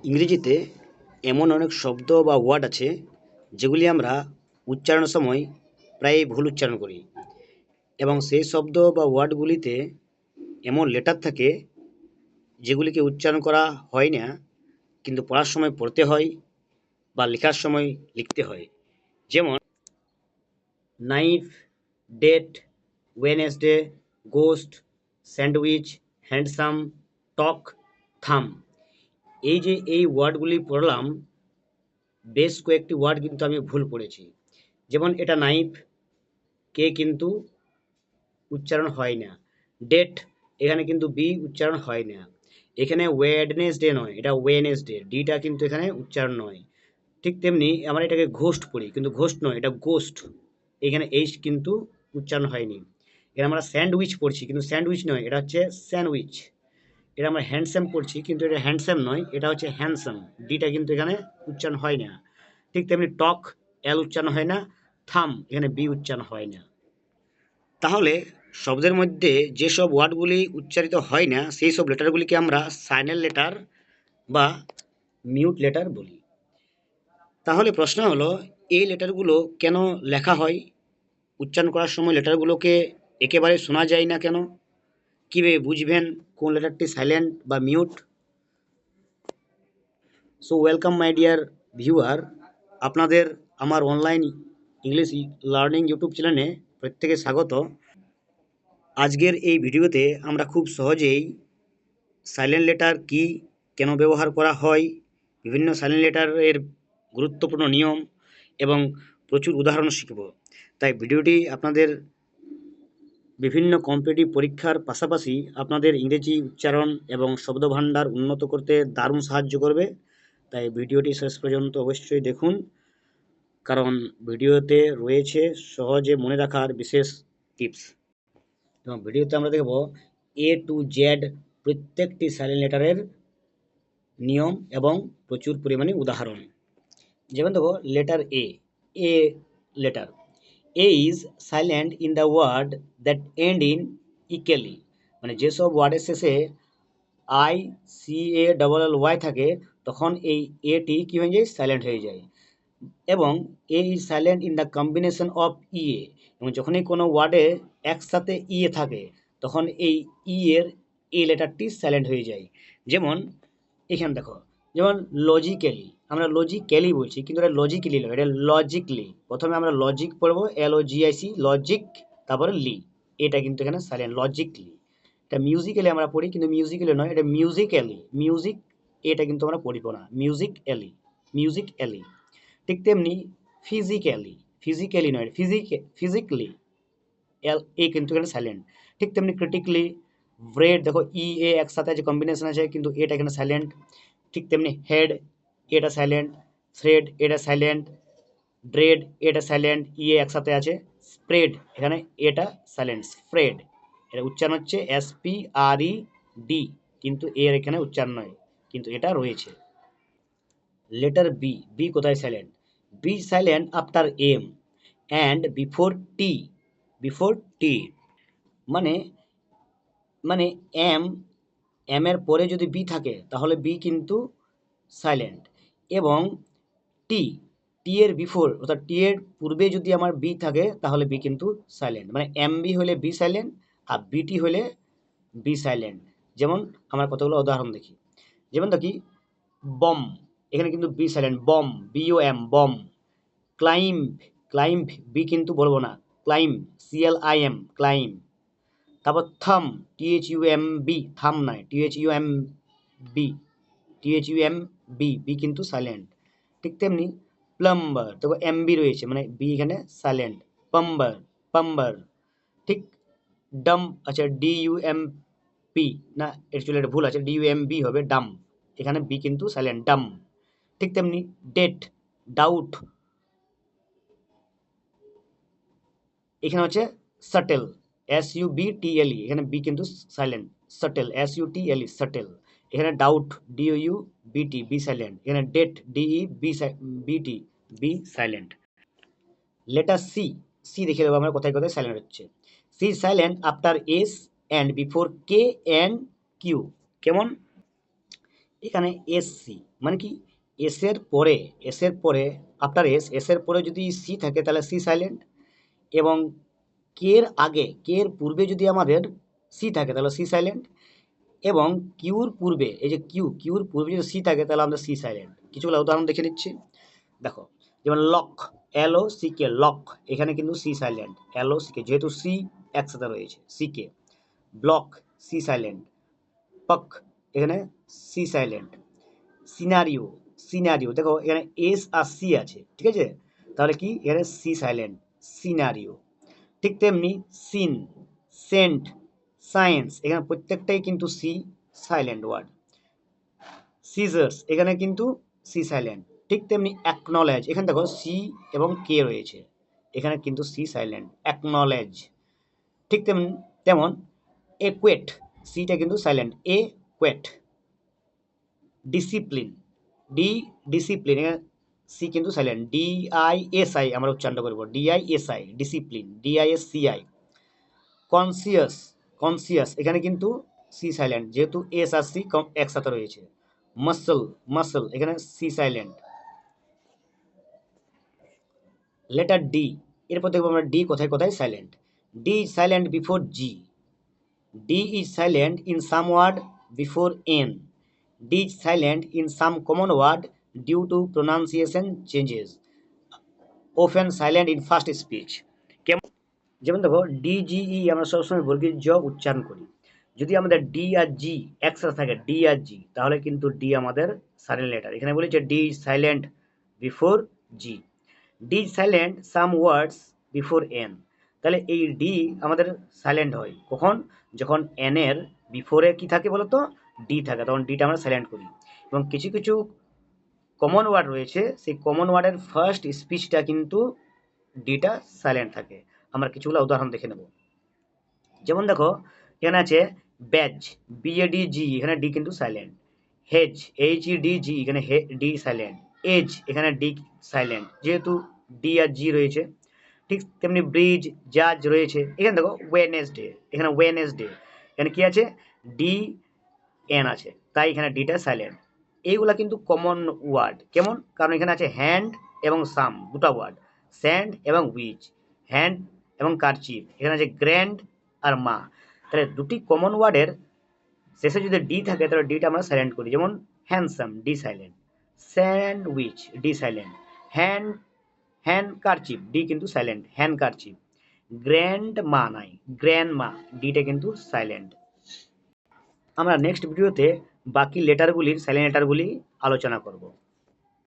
ইংরেজিতে এমন অনেক শব্দ বা ওয়ার্ড আছে যেগুলি আমরা উচ্চারণের সময় প্রায়ই ভুল উচ্চারণ করি এবং সেই শব্দ বা ওয়ার্ডগুলিতে এমন লেটার থাকে যেগুলিকে উচ্চারণ করা হয় না, কিন্তু পড়ার সময় পড়তে হয় বা লেখার সময় লিখতে হয়। যেমন knife, date, Wednesday, ghost, sandwich, handsome, talk, thumb. এই ওয়ার্ডগুলি পড়লাম, বেশ কয়েকটি ওয়ার্ড কিন্তু আমি ভুল পড়েছি। যেমন এটা নাইফ, কে কিন্তু উচ্চারণ হয় না। ডেট, এখানে কিন্তু বি উচ্চারণ হয় না। এখানে ওয়েডনেসডে নয়, এটা ওয়েনেসডে, ডিটা কিন্তু এখানে উচ্চারণ নয়। ঠিক তেমনি আমরা এটাকে ঘোস্ট পড়ি, কিন্তু ঘোস্ট নয়, এটা গোস্ট, এখানে এইচ কিন্তু উচ্চারণ হয়নি। এখানে আমরা স্যান্ডউইচ পড়ছি, কিন্তু স্যান্ডউইচ নয়, এটা হচ্ছে স্যান্ডউইচ। এটা আমরা হ্যান্ডসাম পড়ছি, কিন্তু এটা হ্যান্ডসাম নয়, এটা হচ্ছে হ্যান্ডসাম, ডিটা কিন্তু এখানে উচ্চারণ হয় না। ঠিক তেমনি টক, এল উচ্চারণ হয় না। থাম, এখানে বি উচ্চারণ হয় না। তাহলে শব্দের মধ্যে যেসব ওয়ার্ডগুলি উচ্চারিত হয় না সেই সব লেটারগুলিকে আমরা সাইলেন্ট লেটার বা মিউট লেটার বলি। তাহলে প্রশ্ন হলো, এই লেটারগুলো কেন লেখা হয়? উচ্চারণ করার সময় লেটারগুলোকে একেবারে শোনা যায় না কেন? কীভাবে বুঝবেন কোন লেটারটি সাইলেন্ট বা mute? So welcome my dear viewer, আপনাদের আমার অনলাইন ইংলিশ লার্নিং ইউটিউব চ্যানেলে প্রত্যেকে স্বাগত। আজকের এই ভিডিওতে আমরা খুব সহজেই সাইলেন্ট লেটার কি, কেন ব্যবহার করা হয়, বিভিন্ন সাইলেন্ট লেটারের গুরুত্বপূর্ণ নিয়ম এবং প্রচুর উদাহরণ শিখব। তাই ভিডিওটি আপনাদের বিভিন্ন কম্পিটিটিভ পরীক্ষার পাশাপাশি আপনাদের ইংরেজি উচ্চারণ এবং শব্দভাণ্ডার উন্নত করতে দারুণ সাহায্য করবে। তাই ভিডিওটি শেষ পর্যন্ত অবশ্যই দেখুন, কারণ ভিডিওতে রয়েছে সহজে মনে রাখার বিশেষ টিপস। এবং ভিডিওতে আমরা দেখব এ টু জেড প্রত্যেকটি সাইলেন্ট লেটারের নিয়ম এবং প্রচুর পরিমাণে উদাহরণ। যেমন দেখো, letter A, A letter. A is silent in the word that end in ically, মানে যেসব ওয়ার্ডের শেষে I C A double L Y থাকে তখন এই এটি কী হয়ে যায়? সাইলেন্ট হয়ে যায়। এবং A is silent in the combination of E A, এবং যখনই কোনো ওয়ার্ডে একসাথে ইএ থাকে তখন এই ই এর এ লেটারটি সাইলেন্ট হয়ে যায়। যেমন এখানে দেখো, যেমন লজিক্যালি, আমরা লজিক্যালি বলছি কিন্তু এটা লজিক্যালি নয়, এটা লজিকলি। প্রথমে আমরা লজিক পড়বো, LOGIC, লজিক, তারপরে লি, এটা কিন্তু এখানে সাইলেন্ট, লজিকলি। এটা মিউজিক্যালি আমরা পড়ি, কিন্তু মিউজিক্যালি নয়, এটা মিউজিক্যালি, মিউজিক, এটা কিন্তু আমরা পড়িব না, মিউজিক্যালি, মিউজিক্যালি। ঠিক তেমনি ফিজিক্যালি, ফিজিক্যালি নয়, ফিজিক্যালি, এ কিন্তু এখানে সাইলেন্ট। ঠিক তেমনি ক্রিটিক্যালি, ব্রেড, দেখো ই এ একসাথে আছে, কম্বিনেশন আছে, কিন্তু এটা এখানে সাইলেন্ট। ঠিক তেমনি হেড, এটা সাইলেন্ট। থ্রেড, এটা সাইলেন্ট। ড্রেড, এটা সাইলেন্ট, ইয়ে একসাথে আছে। স্প্রেড, এখানে এটা সাইলেন্ট, স্প্রেড, এটা উচ্চারণ হচ্ছে SPRED, কিন্তু এর এখানে উচ্চারণ নয়, কিন্তু এটা রয়েছে। লেটার বি, বি কোথায় silent? B silent after M and before T, before T, মানে মানে এম, এম এর পরে যদি বি থাকে তাহলে বি কিন্তু সাইলেন্ট, এবং টি, টি এর বিফোর অর্থাৎ টি এর পূর্বে যদি আমার বি থাকে তাহলে বি কিন্তু সাইলেন্ট, মানে এম বি হলে বি সাইলেন্ট আর বিটি হলে বি সাইলেন্ট। যেমন আমরা কতগুলো উদাহরণ দেখি। যেমন দেখি বম, এখানে কিন্তু B silent, bomb, BOM, bomb. Climb, climb, B কিন্তু বলবো না, ক্লাইম্ব, CLIM, ক্লাইম্ব। তারপর থাম, THUMB, থাম নয়, THUMB, বি কিন্তু সাইলেন্ট। ঠিক তেমনি প্লাম্বার, দেখো MB রয়েছে, মানে বি এখানে সাইলেন্ট। পাম্বার, পাম্বার। ঠিক ডাম, আচ্ছা DUMP, না অ্যাকচুয়ালি এটা ভুল আছে, DUMB হবে, ডাম, এখানে বি কিন্তু সাইলেন্ট, ডাম। ঠিক তেমনি ডেট, ডাউট, এখানে হচ্ছে সাটেল, SUBTLE, এখানে বি কিন্তু সাইলেন্ট, সাটেল, SUTLE, সাটেল। এখানে ডাউট, DOUBT, বি সাইলেন্ট। এখানে debt, DEBT, B silent. Letter C, C দেখে দেবো আমরা কোথায় কোথায় সাইলেন্ট হচ্ছে। C silent after S and before K and Q. কেমন? এখানে এসসি মানে কি, এসের পরে আফটার এসের পরে যদি সি থাকে তাহলে সি সাইলেন্ট, এবং কে এর পূর্বে যদি আমাদের সি থাকে তাহলে সি সাইলেন্ট, এবং কিউর পূর্বে এই যে কিউর পূর্বে যদি সি থাকে তাহলে আমরা সি সাইলেন্ট। কিছুগুলো উদাহরণ দেখে নিচ্ছি। দেখো, যেমন লক, এলও সিকে লক, এখানে কিন্তু সি সাইলেন্ট, এলও সিকে যেহেতু সি একসাথে রয়েছে, সিকে। Block, C silent. পক, এখানে সি সাইলেন্ট। সিনারিও, সিনারিও দেখো এখানে এস আর সি আছে, ঠিক আছে, তাহলে কি এখানে সি সাইলেন্ট, সিনারিও। ঠিক তেমনি সিন, সেন্ট, সায়েন্স, এখানে প্রত্যেকটাই কিন্তু সি সাইলেন্ট ওয়ার্ড। সিজার্স, এখানে কিন্তু সি সাইলেন্ট। ঠিক তেমনি অ্যাকনলেজ, এখানে দেখো সি এবং কে রয়েছে, এখানে কিন্তু সি সাইলেন্ট, অ্যাকনলেজ। ঠিক তেমন একুয়েট, সিটা কিন্তু silent, a quit. Discipline, discipline, এখানে সি কিন্তু সাইলেন্ট, ডিআইএসআই আমরা উচ্চারণ করব, D I S I discipline, D I S C I. Conscious, conscious, এখানে কিন্তু সি সাইলেন্ট যেহেতু এস আর সি একসাথে রয়েছে। মাসল, মাসল, এখানে সি সাইলেন্ট। লেটার ডি, এরপর দেখবো আমরা ডি কোথায় কোথায় silent. D is silent before G, D is silent in some word before N, D is silent in some common word due to pronunciation changes, often silent in first speech। যেমন দেখো DGE আমরা সবসময় বর্গীয় জ উচ্চারণ করি, যদি আমাদের ডি আর জি একসাথে থাকে, ডি আর জি, তাহলে কিন্তু ডি আমাদের সাইলেন্ট লেটার। এখানে বলেছে D is silent before G, D is silent some words before N, তাহলে এই ডি আমাদের সাইলেন্ট হয় কখন, যখন এন এর বিফোরে কি থাকে বলতো, ডি থাকে, তখন ডিটা আমরা সাইলেন্ট করি। এবং কিছু কিছু কমন ওয়ার্ড রয়েছে, সেই কমন ওয়ার্ডের ফার্স্ট স্পিচটা কিন্তু ডিটা সাইলেন্ট থাকে। আমরা কিছুগুলো উদাহরণ দেখে নেব। যেমন দেখো এখানে আছে ব্যাজ, বিএডিজি, এখানে ডি কিন্তু সাইলেন্ট। হেজ, এইচইডিজি, এখানে ডি সাইলেন্ট। এজ, এখানে ডি সাইলেন্ট যেহেতু ডি আর জি রয়েছে। ঠিক তেমনি ব্রিজ, জাজ রয়েছে। এখানে দেখো ওয়েনেসডে, এখানে ওয়েনেসডে, এখানে কি আছে, ডি এন আছে, তাই এখানে ডিটা সাইলেন্ট। এইগুলা কিন্তু কমন ওয়ার্ড, কেমন, কারণ এখানে আছে হ্যান্ড এবং সাম, দুটা ওয়ার্ড, স্যান্ড এবং উইচ, হ্যান্ড এবং কারচিপ, এখানে আছে গ্র্যান্ড আর মা, তাহলে দুটি কমন ওয়ার্ডের শেষে যদি ডি থাকে তাহলে ডিটা আমরা সাইলেন্ট করি। যেমন handsome, D silent. Sandwich, D silent. Hand, hand kerchief, D কিন্তু silent, hand kerchief. Grandma নাই, গ্র্যান্ড মা, ডিটা কিন্তু সাইলেন্ট। আমরা নেক্সট ভিডিওতে বাকি লেটারগুলির সাইলেন্ট লেটারগুলি আলোচনা করব।